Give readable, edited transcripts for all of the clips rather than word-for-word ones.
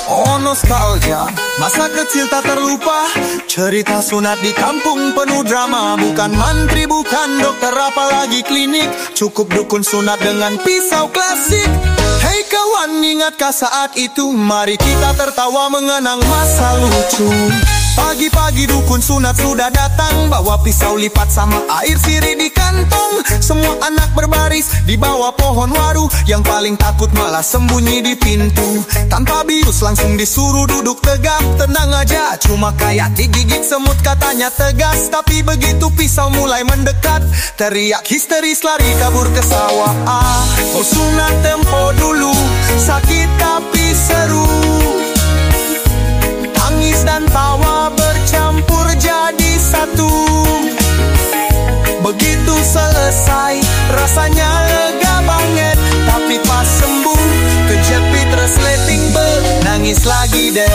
Oh nostalgia, masa kecil tak terlupa. Cerita sunat di kampung penuh drama. Bukan mantri, bukan dokter, apalagi klinik. Cukup dukun sunat dengan pisau klasik. Hei kawan, ingatkah saat itu? Mari kita tertawa mengenang masa lucu. Pagi-pagi dukun sunat sudah datang, bawa pisau lipat sama air sirih di kantong. Semua anak berbaris di bawah pohon waru. Yang paling takut malah sembunyi di pintu. Tanpa bius langsung disuruh duduk tegak. Tenang aja, cuma kayak digigit semut, katanya tegas. Tapi begitu pisau mulai mendekat, teriak histeris lari kabur ke sawah. Oh sunat tempo dulu, sakit tapi seru. Tangis dan tawa bercampur jadi satu. Begitu selesai rasanya lega banget. Tapi pas sembuh kejepit resleting nangis lagi deh.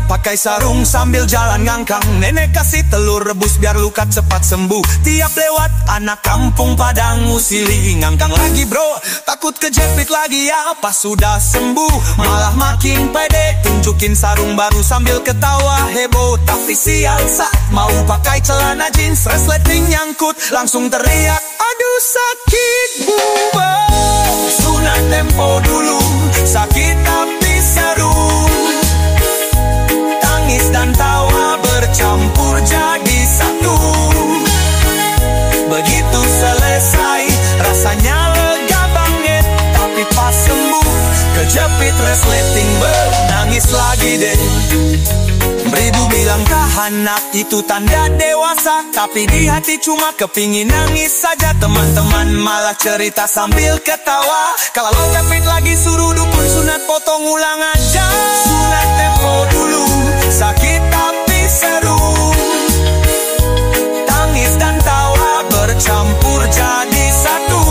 Pakai sarung sambil jalan ngangkang. Nenek kasih telur rebus biar luka cepat sembuh. Tiap lewat anak kampung pada ngusili. Ngangkang lagi bro, takut kejepit lagi ya. Pas sudah sembuh malah makin pede. Tunjukin sarung baru sambil ketawa heboh. Tapi sial saat mau pakai celana jeans, resleting nyangkut, langsung teriak aduh sakit buba. Sunat tempo dulu, sakit tapi seru. Tangis dan tawa bercampur jadi satu. Begitu selesai rasanya lega banget. Tapi pas sembuh kejepit resleting nangis lagi deh. Beribu bilang anak itu tanda dewasa, tapi di hati cuma kepingin nangis saja. Teman-teman malah cerita sambil ketawa. Kalau kejepit lagi suruh dukun sunat potong ulang aja. Sunat tempo dulu, sakit tapi seru. Tangis dan tawa bercampur jadi satu.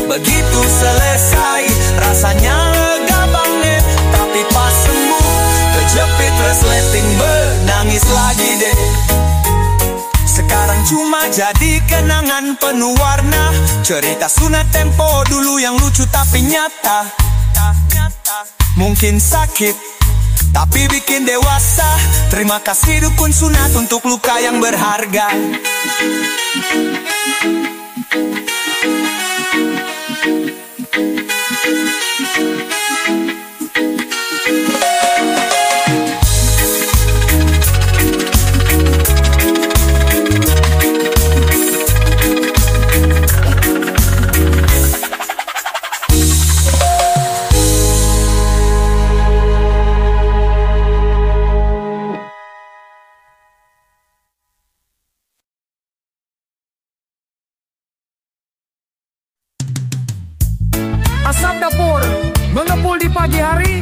Begitu selesai rasanya lega banget. Tapi pas sembuh kejepit resleting nangis lagi deh. Sekarang cuma jadi kenangan penuh warna. Cerita sunat tempo dulu yang lucu tapi nyata. Mungkin sakit tapi bikin dewasa. Terima kasih dukun sunat untuk luka yang berharga. Asap dapur mengepul di pagi hari.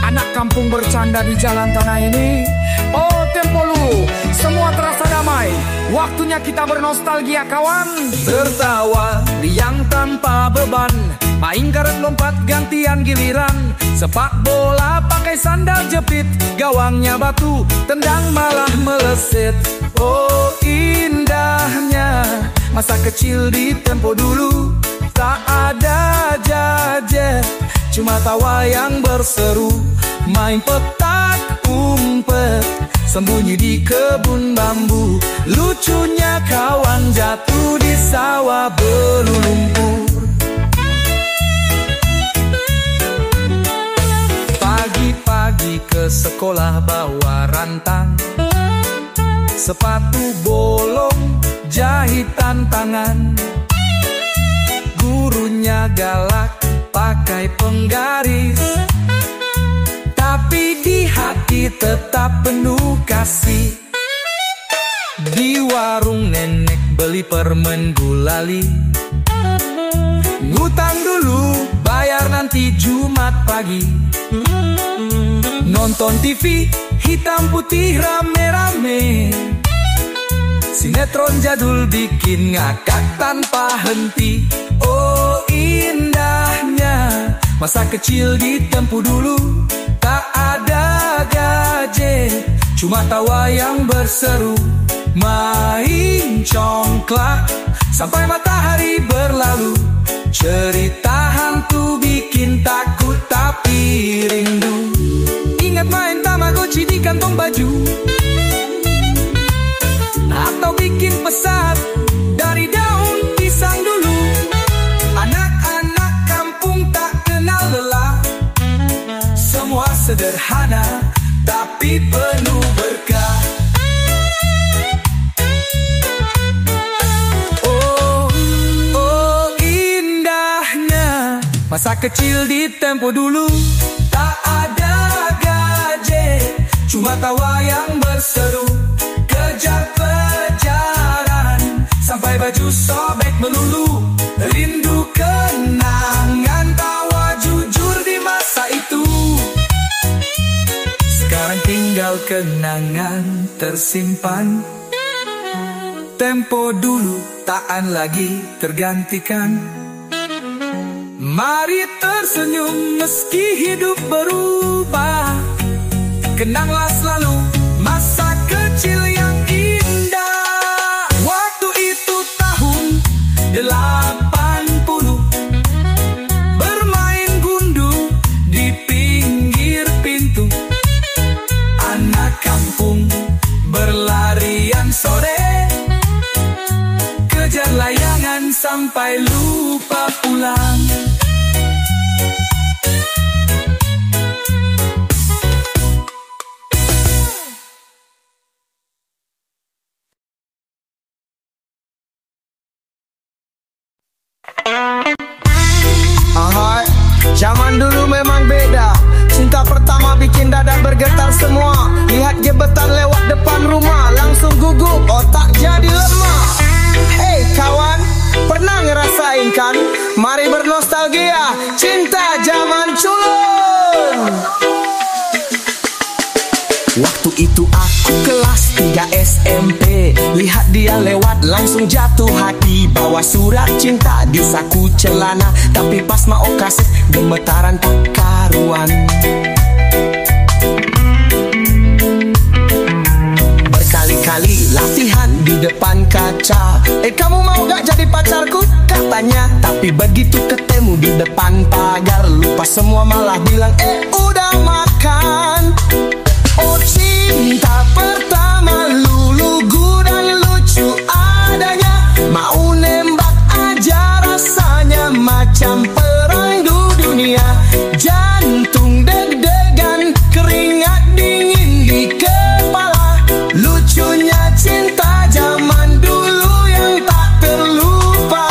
Anak kampung bercanda di jalan tanah ini. Oh tempo dulu, semua terasa damai. Waktunya kita bernostalgia kawan. Tertawa riang tanpa beban. Main karet lompat gantian giliran. Sepak bola pakai sandal jepit. Gawangnya batu, tendang malah meleset. Oh indahnya masa kecil di tempo dulu. Tak ada jajet, cuma tawa yang berseru. Main petak umpet, sembunyi di kebun bambu. Lucunya kawan jatuh di sawah berlumpur. Pagi-pagi ke sekolah bawa rantang. Sepatu bolong, jahitan tangan. Gurunya galak, pakai penggaris. Tapi di hati tetap penuh kasih. Di warung nenek beli permen gulali. Ngutang dulu, bayar nanti Jumat pagi. Nonton TV, hitam putih rame-rame. Sinetron jadul bikin ngakak tanpa henti. Oh indahnya masa kecil di tempo dulu. Tak ada gadget, cuma tawa yang berseru, main congklak sampai matahari berlalu. Cerita hantu bikin takut tapi rindu. Ingat main Tamagotchi di kantong baju, atau bikin pesat dari daun pisang dulu. Anak-anak kampung tak kenal lelah, semua sederhana tapi penuh berkah. Oh, oh indahnya masa kecil di tempo dulu. Tak ada gadget, cuma tawa yang berseru. Kejar-kejaran sampai baju sobek melulu. Rindu kenangan tawa jujur di masa itu. Sekarang tinggal kenangan tersimpan. Tempo dulu takkan lagi tergantikan. Mari tersenyum meski hidup berubah. Kenanglah selalu masa kecil yang indah. Waktu itu tahun 80, bermain gundu di pinggir pintu. Anak kampung berlarian sore, kejar layangan sampai lupa pulang. Zaman dulu memang beda. Cinta pertama bikin dada bergetar semua. Lihat gebetan lewat depan rumah, langsung gugup, otak jadi lemah. Hey kawan, pernah ngerasain kan? Mari bernostalgia, cinta zaman culun. Waktu itu aku kelas 3 SMP. Lihat dia lewat langsung jatuh hati. Bawa surat cinta di saku celana, tapi pas mau kasih gemetaran tak karuan. Berkali-kali latihan di depan kaca. Kamu mau gak jadi pacarku? Katanya. Tapi begitu ketemu di depan pagar, lupa semua malah bilang udah makan. Oh cinta pertama lugu dan lucu adanya. Mau nembak aja rasanya macam perang dunia. Jantung deg-degan, keringat dingin di kepala. Lucunya cinta zaman dulu yang tak terlupa.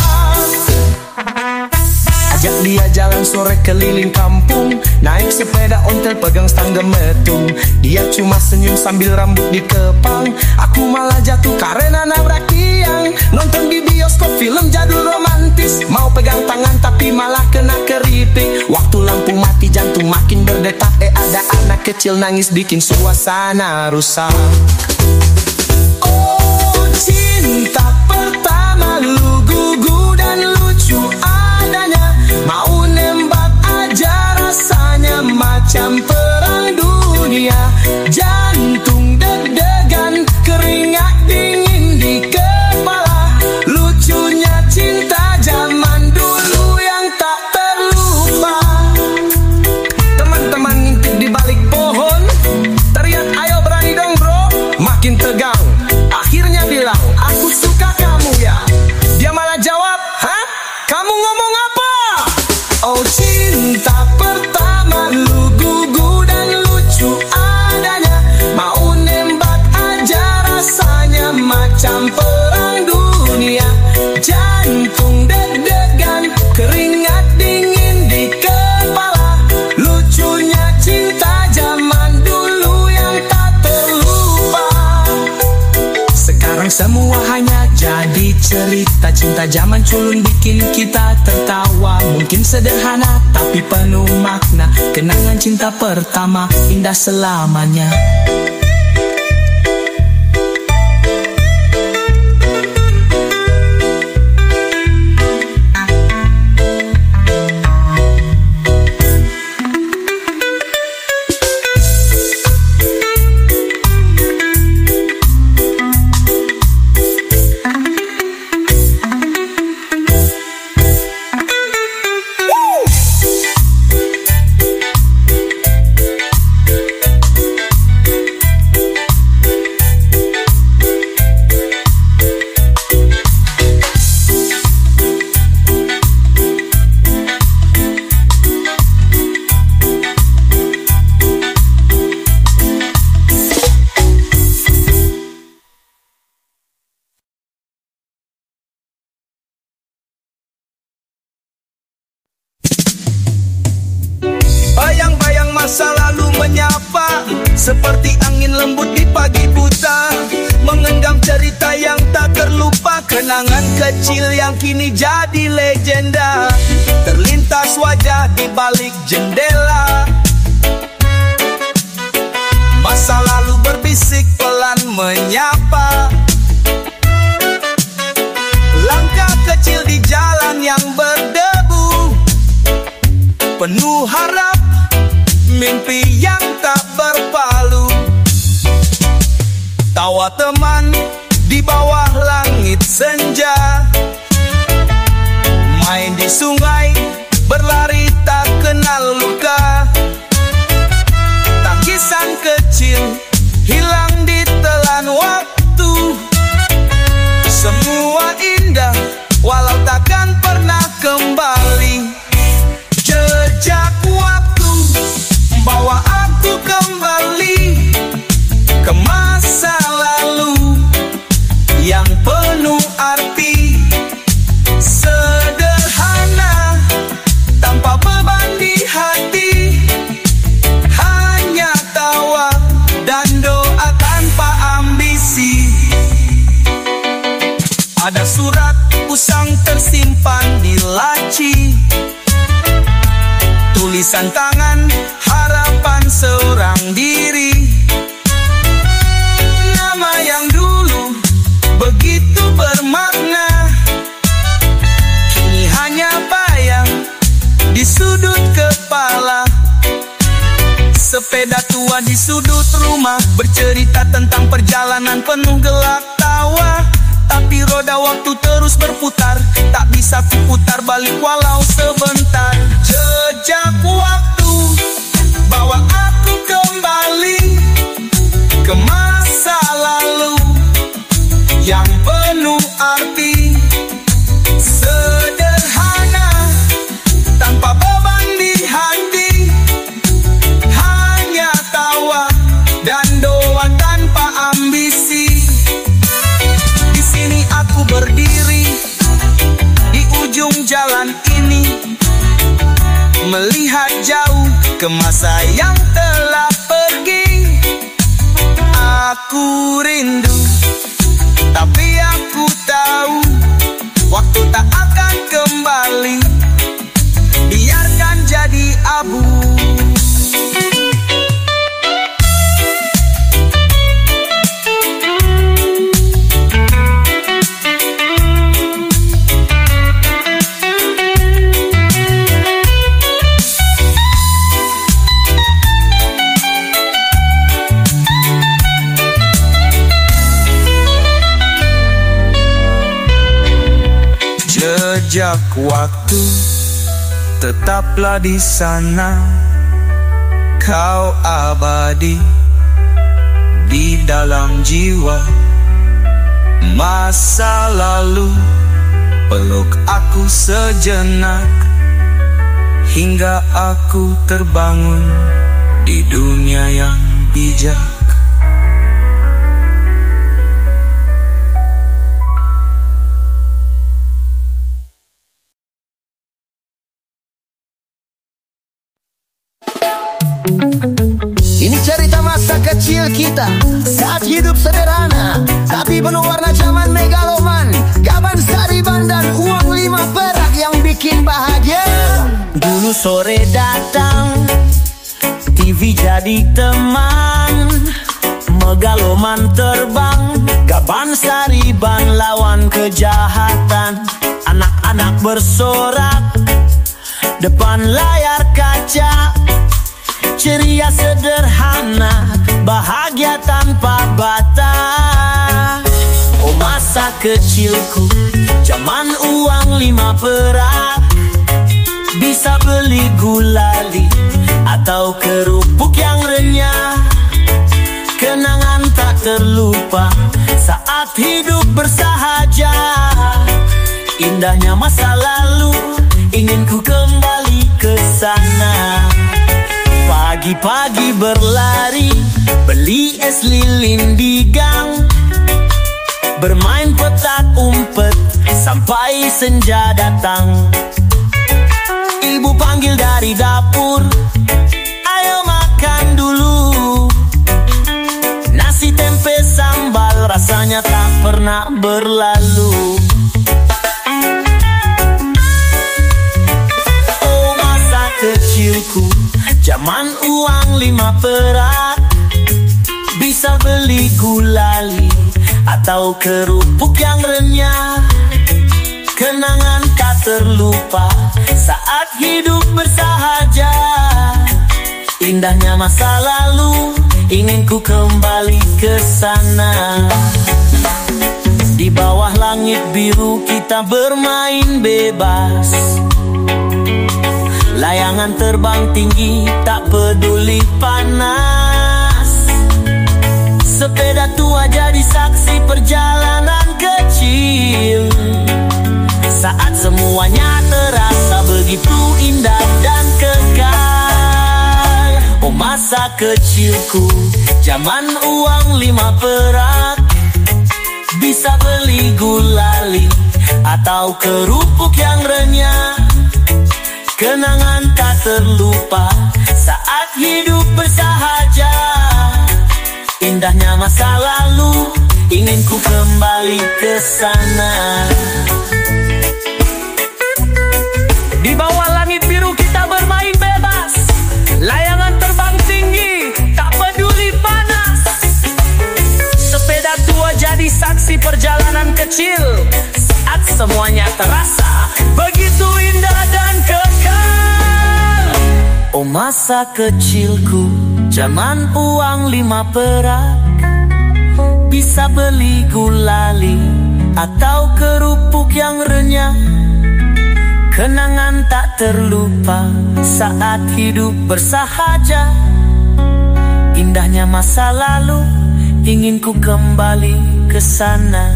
Ajak dia jalan sore keliling kampung, naik sepeda ontel pegang stang gemetung. Dia cuma senyum sambil rambut dikepang. Aku malah jatuh karena nabrak tiang. Nonton di bioskop film jadul romantis, mau pegang tangan tapi malah kena keripik. Waktu lampu mati jantung makin berdetak. Ada anak kecil nangis bikin suasana rusak. Oh cinta pertama lugu dan lucu adanya. Mau nembak aja rasanya macam perang dunia. Jantung deg-degan, keringat dingin di kepala. Lucunya cinta zaman dulu yang tak terlupa. Teman-teman ngintip di balik pohon, teriak ayo berani dong bro. Makin tegang, akhirnya bilang aku suka kamu ya. Dia malah jawab, hah? Kamu ngomong apa? Oh cinta pertama lugu dan lucu adanya. Mau nembak aja rasanya macam perang dunia. Jantung deg-degan, keringat dingin di kepala. Lucunya cinta zaman dulu yang tak terlupa. Sekarang semua hanya jadi cerita. Cinta zaman culun bikin kita tertawa. Mungkin sederhana tapi penuh makna. Kenangan cinta pertama indah selamanya. lembut di pagi buta, mengenggam cerita yang tak terlupa, kenangan kecil yang kini jadi legenda, terlintas wajah di balik jendela. Masa lalu berbisik pelan menyapa, langkah kecil di jalan yang berdebu, penuh harap, mimpi yang tak berpalu. Tawa teman di bawah langit senja, main di sungai, berlari tak kenal luka. Tangisan kecil hilang di telan waktu, semua indah walau takkan pernah kembali. Jejak waktu bawa aku kembali ke masa lalu yang penuh arti, sederhana tanpa beban di hati, hanya tawa dan doa tanpa ambisi. Ada surat usang tersimpan di laci, tulisan tangan harapan seorang diri, nama yang dulu begitu bermakna, kini hanya bayang di sudut kepala. Sepeda tua di sudut rumah bercerita tentang perjalanan penuh gelak tawa, tapi roda waktu terus berputar, tak bisa kuputar balik walau sebentar. Jejak waktu bawa aku kembali ke masa lalu yang penuh arti, sederhana tanpa beban di hati, hanya tawa dan doa tanpa ambisi. Di sini aku berdiri di ujung jalan ini, melihat jauh ke masa yang telah pergi. Aku rindu, tapi aku tahu waktu tak akan kembali, biarkan jadi abu. Jejak waktu tetaplah di sana, kau abadi di dalam jiwa. Masa lalu peluk aku sejenak, hingga aku terbangun di dunia yang bijak. Ini cerita masa kecil kita saat hidup sederhana, tapi penuh warna zaman megaloman. Gaban Sariban dan uang 5 perak yang bikin bahagia. Dulu sore datang, TV jadi teman, megaloman terbang, Gaban Sariban lawan kejahatan. Anak-anak bersorak depan layar kaca, ceria sederhana, bahagia tanpa batas. Oh masa kecilku, zaman uang 5 perak, bisa beli gulali atau kerupuk yang renyah. Kenangan tak terlupa saat hidup bersahaja. Indahnya masa lalu, ingin ku kembali ke sana. Pagi-pagi berlari, beli es lilin di gang, bermain petak umpet sampai senja datang. Ibu panggil dari dapur, ayo makan dulu. masanya tak pernah berlalu. Oh masa kecilku, zaman uang 5 perak, bisa beli gulali atau kerupuk yang renyah. Kenangan tak terlupa saat hidup bersahaja. Indahnya masa lalu, ingin ku kembali ke sana. Di bawah langit biru kita bermain bebas, layangan terbang tinggi tak peduli panas. Sepeda tua jadi saksi perjalanan kecil, saat semuanya terasa begitu indah dan kekal. Oh masa kecilku, zaman uang 5 perak, bisa beli gulali atau kerupuk yang renyah. Kenangan tak terlupa saat hidup bersahaja. Indahnya masa lalu, ingin ku kembali ke sana. Di bawah langit biru kita bermain bebas, layangan terbang tinggi tak peduli panas. Sepeda tua jadi saksi perjalanan kecil, saat semuanya terasa begitu indah dan kekal. Oh masa kecilku, zaman uang 5 perak, bisa beli gulali atau kerupuk yang renyah. Kenangan tak terlupa saat hidup bersahaja. Indahnya masa lalu, ingin ku kembali ke sana.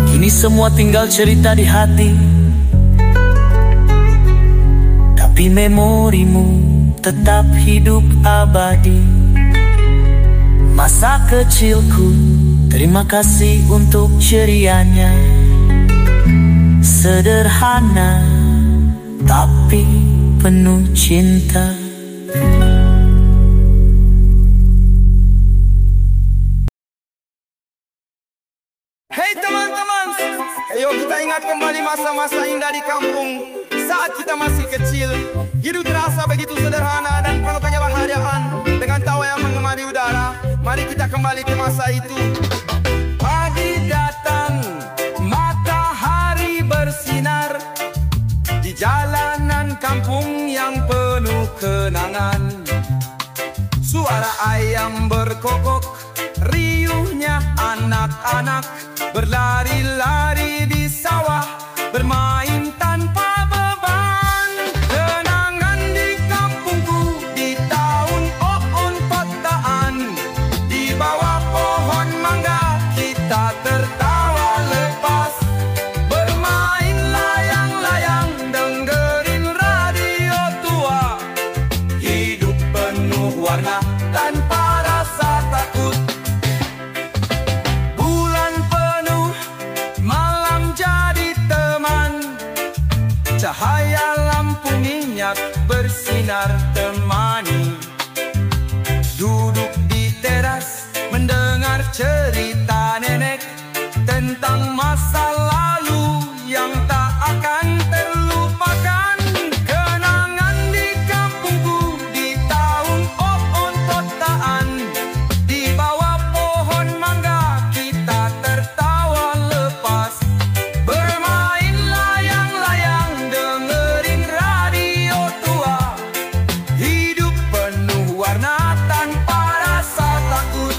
Kini semua tinggal cerita di hati, tapi memorimu tetap hidup abadi. Masa kecilku, terima kasih untuk cerianya. Sederhana tapi penuh cinta. Hey teman-teman, ayo kita ingat kembali masa-masa indah di kampung. Saat kita masih kecil, hidup terasa begitu sederhana dan penuh kebahagiaan. Dengan tawa yang menggema di udara, mari kita kembali ke masa itu. Pagi datang, matahari bersinar di jalanan kampung yang penuh kenangan. Suara ayam berkokok, riuhnya anak-anak berlari-lari di sawah, bermain tanpa beban. Kenangan di kampungku di tahun oon petaan, di bawah pohon mangga kita tertawa lepas, bermain layang-layang dengerin radio tua. Hidup penuh warna tanpa rasa takut. Cahaya lampu minyak bersinar temani. Duduk di teras mendengar cerita nenek tentang masa lalu yang tak akan terlupakan. Kenangan di kampungku di tahun oon petaan, di bawah pohon mangga kita tertawa lepas, bermain layang-layang dengerin radio tua. Hidup penuh warna tanpa rasa takut.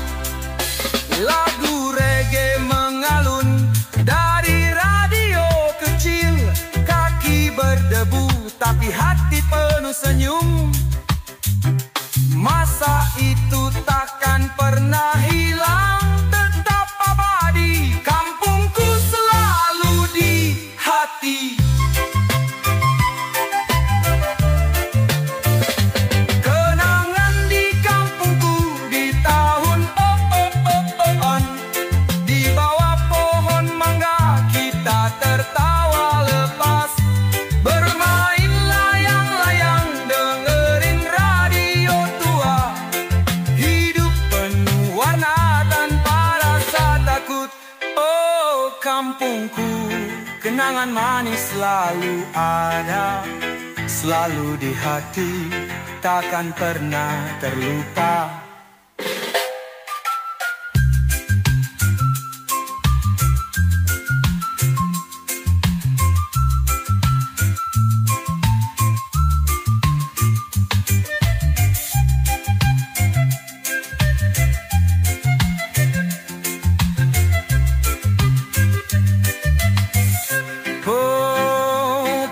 kampungku, kenangan manis selalu ada, selalu di hati, takkan pernah terlupa.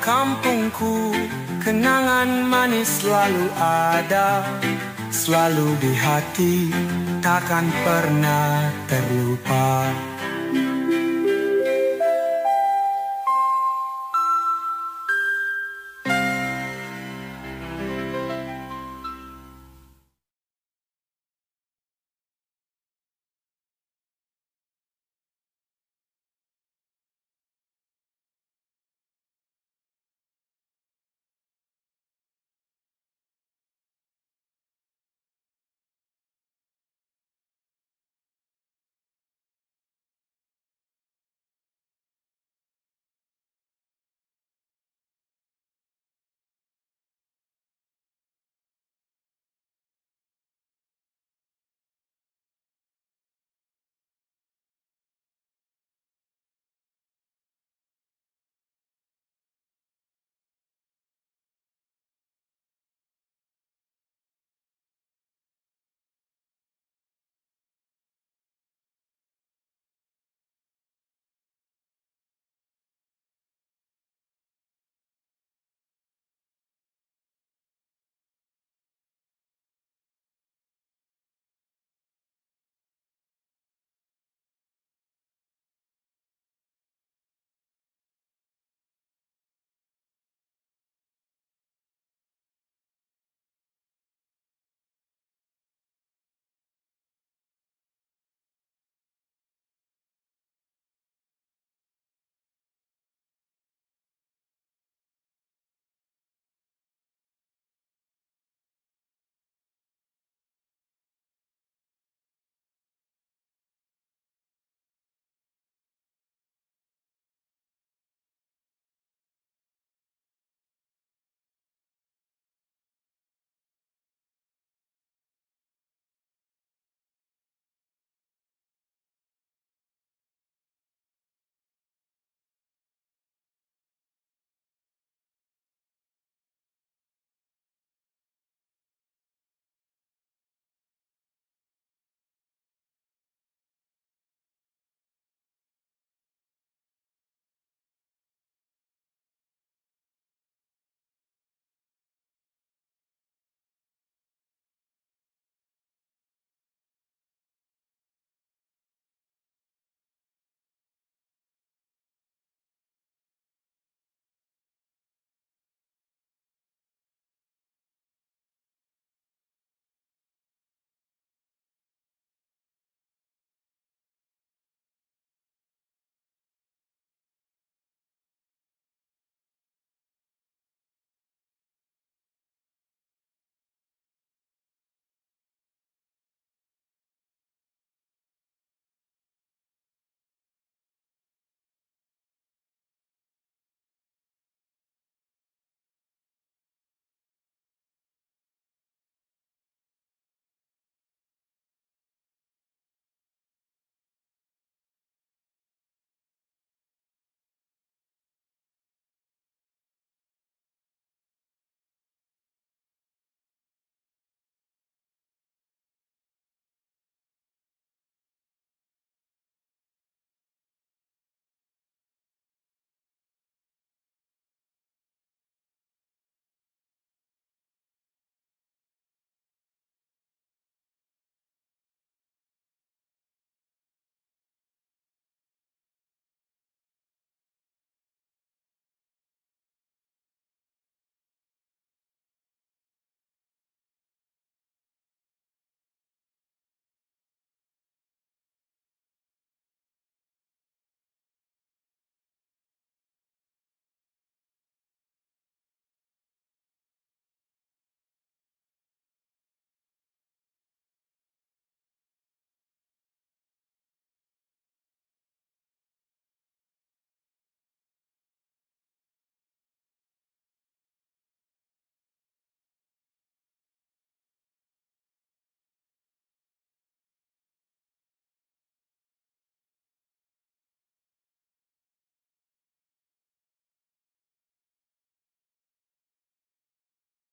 Kampungku, kenangan manis selalu ada, selalu di hati, takkan pernah terlupa.